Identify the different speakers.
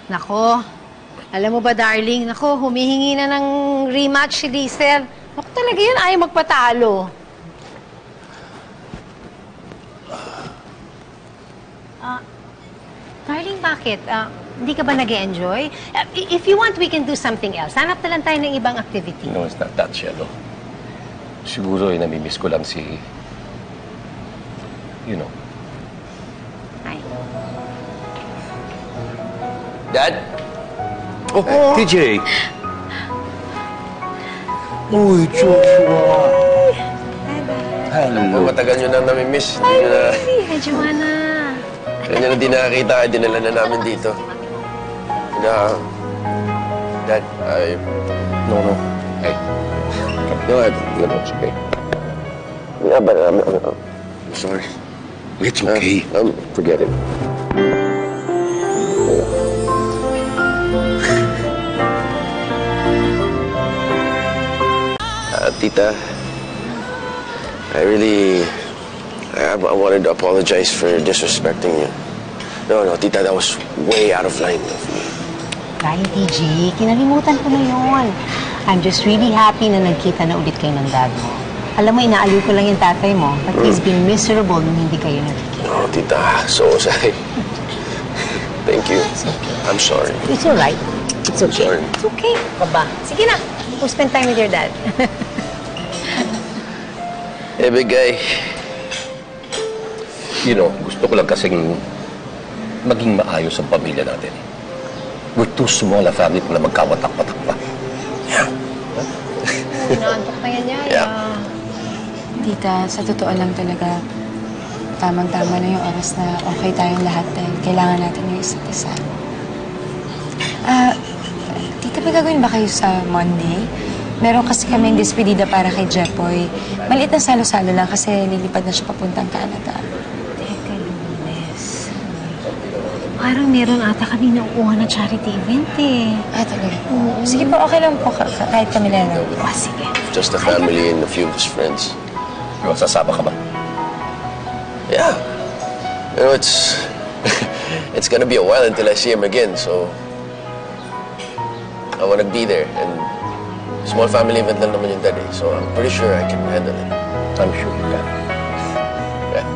Speaker 1: Nako, alam mo ba, darling, nako, humihingi na ng rematch si Liesel. Naku, talaga yan, ayaw magpatalo. Darling, bakit? Hindi ka ba nag-enjoy? If you want, we can do something else. Hanap na lang tayo ng ibang activity.
Speaker 2: No, it's not that, Cielo. Siguro namimiss ko lang si... You know.
Speaker 1: Ay.
Speaker 2: Dad? Oh, TJ! Uy, Joshua! Hello. Matagal nyo nang namimiss. Hindi nyo na...
Speaker 1: Hi, Joanna.
Speaker 2: Kaya nyo na di nakakita, dinala na namin dito. Dad, No. Hey. No, it's okay. Yeah, but I'm sorry. It's okay. Forget it. Tita, I wanted to apologize for disrespecting you. No, Tita, that was way out of line of me.
Speaker 1: Kaya, TJ, kinalimutan ko na yun. I'm just really happy na nagkita na ulit kayo ng dad mo. Alam mo, inaaliw ko lang yung tatay mo, but he's been miserable nung hindi kayo nagkikita.
Speaker 2: Oh, Tita, so was I. Thank you.
Speaker 1: It's okay.
Speaker 2: I'm sorry.
Speaker 1: It's all right. It's okay.
Speaker 2: Sorry.
Speaker 1: It's okay. Baba. Sige na. Go spend time with your dad.
Speaker 2: Big guy. You know, gusto ko lang kasing maging maayos ang pamilya natin. We're too small a family na magkawatak-watak pa. Yeah.
Speaker 1: Inaantok na yan, Yaya.
Speaker 2: Yeah.
Speaker 3: Tita, sa totoo lang talaga, tamang-tama na yung oras na okay tayong lahat dahil kailangan natin yung isa't isa. Tita, may gagawin ba kayo sa Monday? Meron kasi kaming despedida para kay Jepoy. Maliit na salo-salo lang kasi lilipad na siya papuntang Canada.
Speaker 1: Teka, Lunes. Parang meron ata kami nauuha na charity event eh.
Speaker 3: Talaga? Sige po, okay lang po kahit kami lang.
Speaker 1: Sige.
Speaker 2: Just a family and a few of his friends. Sasama ka ba? Yeah. You know, it's gonna be a while until I see him again, so I wanna be there. And small family event lang naman yung dad eh, so I'm pretty sure I can handle it. I'm sure you can. Yeah.